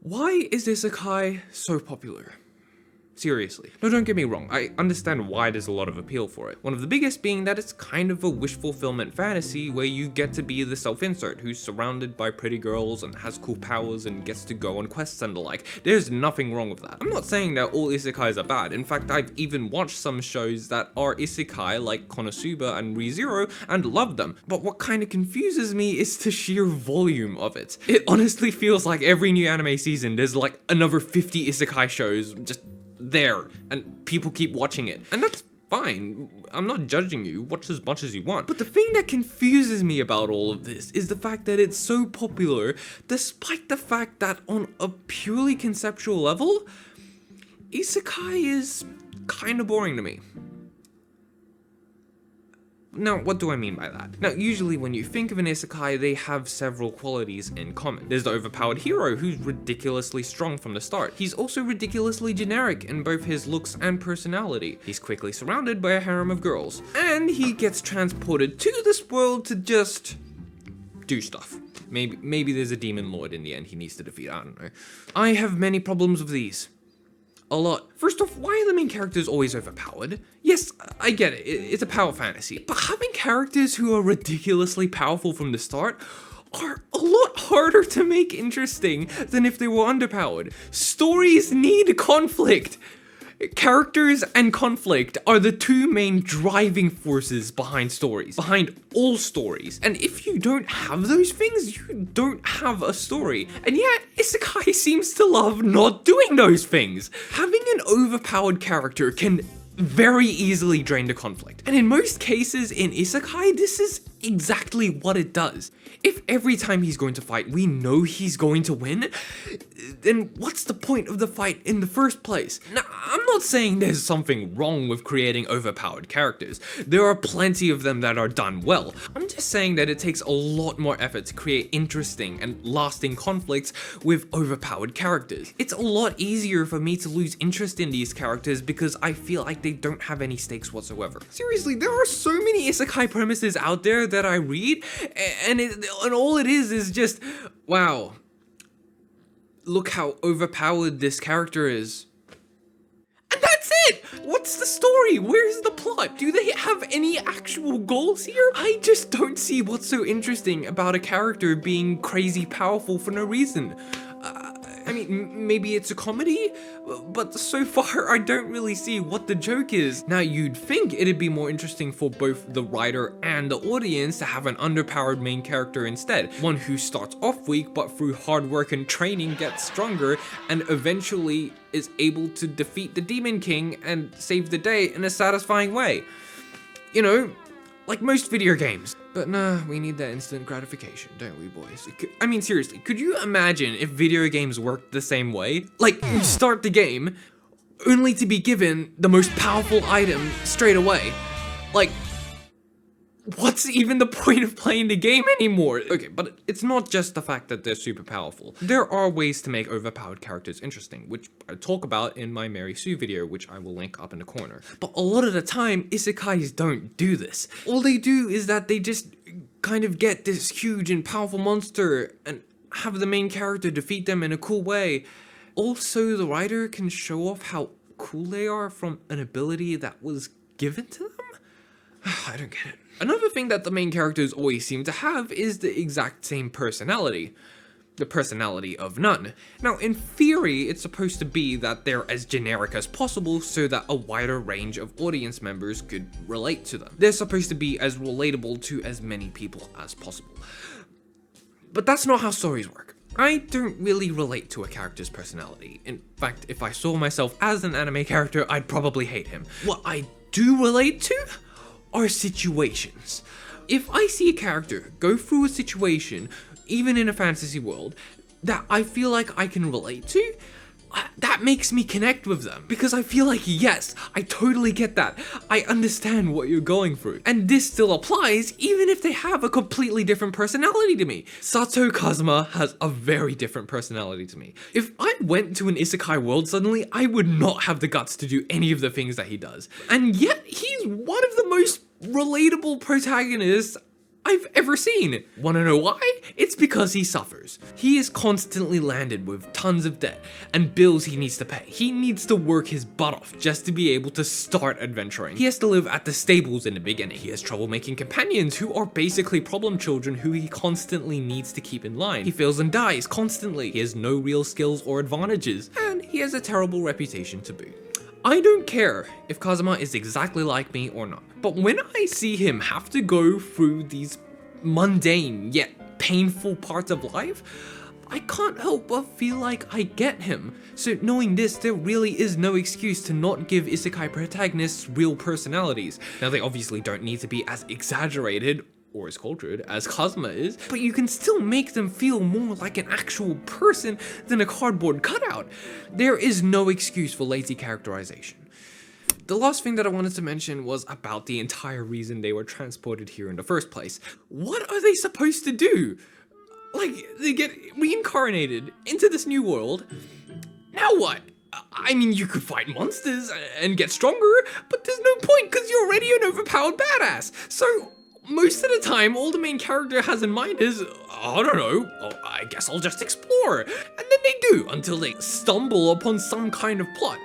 Why is Isekai so popular? Seriously. No, don't get me wrong, I understand why there's a lot of appeal for it. One of the biggest being that it's kind of a wish fulfillment fantasy where you get to be the self-insert who's surrounded by pretty girls and has cool powers and gets to go on quests and the like. There's nothing wrong with that. I'm not saying that all isekais are bad. In fact, I've even watched some shows that are isekai like Konosuba and ReZero and loved them. But what kind of confuses me is the sheer volume of it. It honestly feels like every new anime season there's like another 50 isekai shows just there, and people keep watching it. And that's fine. I'm not judging you. Watch as much as you want. But the thing that confuses me about all of this is the fact that it's so popular, despite the fact that on a purely conceptual level, isekai is kind of boring to me. Now, what do I mean by that? Now, usually when you think of an isekai, they have several qualities in common. There's the overpowered hero, who's ridiculously strong from the start. He's also ridiculously generic in both his looks and personality. He's quickly surrounded by a harem of girls. And he gets transported to this world to just do stuff. Maybe there's a demon lord in the end he needs to defeat, I don't know. I have many problems with these. A lot. First off, why are the main characters always overpowered? Yes, I get it, it's a power fantasy, but having characters who are ridiculously powerful from the start are a lot harder to make interesting than if they were underpowered. Stories need conflict. Characters and conflict are the two main driving forces behind stories, behind all stories. And if you don't have those things, you don't have a story. And yet, isekai seems to love not doing those things. Having an overpowered character can very easily drain the conflict. And in most cases in isekai, this is exactly what it does. If every time he's going to fight, we know he's going to win, then what's the point of the fight in the first place? Now, I'm not saying there's something wrong with creating overpowered characters. There are plenty of them that are done well. I'm just saying that it takes a lot more effort to create interesting and lasting conflicts with overpowered characters. It's a lot easier for me to lose interest in these characters because I feel like they don't have any stakes whatsoever. Seriously, there are so many isekai premises out there that I read, and all it is just, wow, look how overpowered this character is. And that's it! What's the story? Where's the plot? Do they have any actual goals here? I just don't see what's so interesting about a character being crazy powerful for no reason. I mean, maybe it's a comedy, but so far I don't really see what the joke is. Now, you'd think it'd be more interesting for both the writer and the audience to have an underpowered main character instead. One who starts off weak, but through hard work and training gets stronger and eventually is able to defeat the Demon King and save the day in a satisfying way. You know, like most video games. But nah, we need that instant gratification, don't we, boys? I mean, seriously, could you imagine if video games worked the same way? Like, you start the game, only to be given the most powerful item straight away. Like, what's even the point of playing the game anymore? Okay, but it's not just the fact that they're super powerful. There are ways to make overpowered characters interesting, which I talk about in my Mary Sue video, which I will link up in the corner. But a lot of the time, isekais don't do this. All they do is that they just kind of get this huge and powerful monster and have the main character defeat them in a cool way. Also, the writer can show off how cool they are from an ability that was given to them? I don't get it. Another thing that the main characters always seem to have is the exact same personality. The personality of none. Now, in theory, it's supposed to be that they're as generic as possible so that a wider range of audience members could relate to them. They're supposed to be as relatable to as many people as possible. But that's not how stories work. I don't really relate to a character's personality. In fact, if I saw myself as an anime character, I'd probably hate him. What I do relate to are situations. If I see a character go through a situation, even in a fantasy world, that I feel like I can relate to, that makes me connect with them. Because I feel like, yes, I totally get that. I understand what you're going through. And this still applies even if they have a completely different personality to me. Sato Kazuma has a very different personality to me. If I went to an isekai world suddenly, I would not have the guts to do any of the things that he does. And yet, he's one of the most relatable protagonists I've ever seen. Wanna know why? It's because he suffers. He is constantly landed with tons of debt and bills he needs to pay. He needs to work his butt off just to be able to start adventuring. He has to live at the stables in the beginning. He has trouble making companions who are basically problem children who he constantly needs to keep in line. He fails and dies constantly. He has no real skills or advantages, and he has a terrible reputation to boot. I don't care if Kazuma is exactly like me or not, but when I see him have to go through these mundane yet painful parts of life, I can't help but feel like I get him. So knowing this, there really is no excuse to not give isekai protagonists real personalities. Now they obviously don't need to be as exaggerated or as cultured as Kazuma is, but you can still make them feel more like an actual person than a cardboard cutout. There is no excuse for lazy characterization. The last thing that I wanted to mention was about the entire reason they were transported here in the first place. What are they supposed to do? Like, they get reincarnated into this new world. Now what? I mean, you could fight monsters and get stronger, but there's no point because you're already an overpowered badass. So most of the time, all the main character has in mind is, I don't know, I guess I'll just explore. And then they do, until they stumble upon some kind of plot.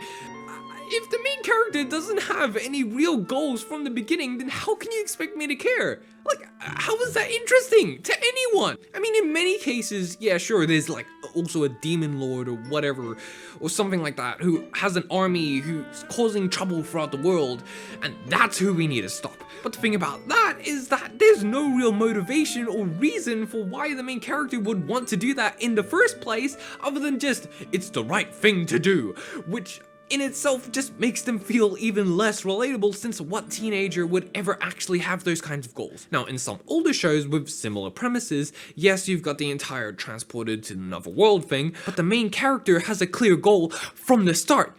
If the main character doesn't have any real goals from the beginning, then how can you expect me to care? Like, how is that interesting to anyone? I mean, in many cases, yeah, sure, there's like also a demon lord or whatever, or something like that, who has an army who's causing trouble throughout the world, and that's who we need to stop. But the thing about that is that there's no real motivation or reason for why the main character would want to do that in the first place, other than just, it's the right thing to do, which in itself just makes them feel even less relatable, since what teenager would ever actually have those kinds of goals? Now, in some older shows with similar premises, yes, you've got the entire transported to another world thing, but the main character has a clear goal from the start.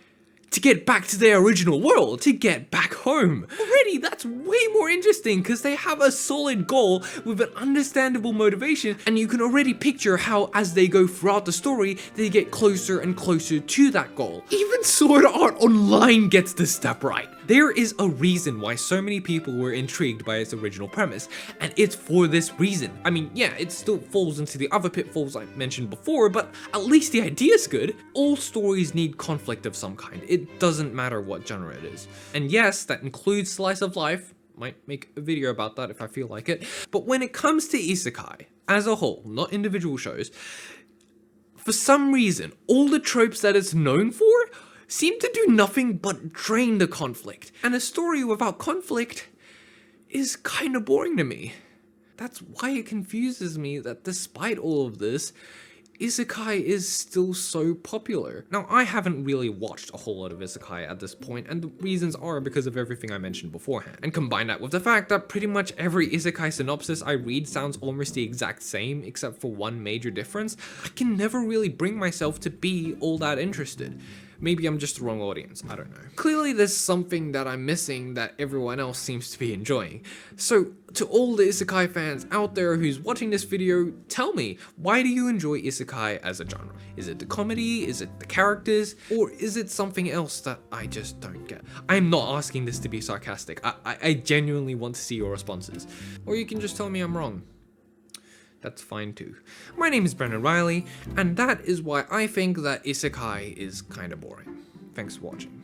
To get back to their original world, to get back home. Already, that's way more interesting because they have a solid goal with an understandable motivation, and you can already picture how, as they go throughout the story, they get closer and closer to that goal. Even Sword Art Online gets this step right. There is a reason why so many people were intrigued by its original premise, and it's for this reason. I mean, yeah, it still falls into the other pitfalls I mentioned before, but at least the idea's good. All stories need conflict of some kind. It doesn't matter what genre it is. And yes, that includes slice of life. Might make a video about that if I feel like it. But when it comes to isekai, as a whole, not individual shows, for some reason, all the tropes that it's known for seem to do nothing but drain the conflict. And a story without conflict is kind of boring to me. That's why it confuses me that despite all of this, isekai is still so popular. Now, I haven't really watched a whole lot of isekai at this point, and the reasons are because of everything I mentioned beforehand. And combine that with the fact that pretty much every isekai synopsis I read sounds almost the exact same, except for one major difference, I can never really bring myself to be all that interested. Maybe I'm just the wrong audience, I don't know. Clearly there's something that I'm missing that everyone else seems to be enjoying. So to all the isekai fans out there who's watching this video, tell me, why do you enjoy isekai as a genre? Is it the comedy, is it the characters, or is it something else that I just don't get? I'm not asking this to be sarcastic, I genuinely want to see your responses. Or you can just tell me I'm wrong. That's fine too. My name is Brendan Riley, and that is why I think that isekai is kinda boring. Thanks for watching.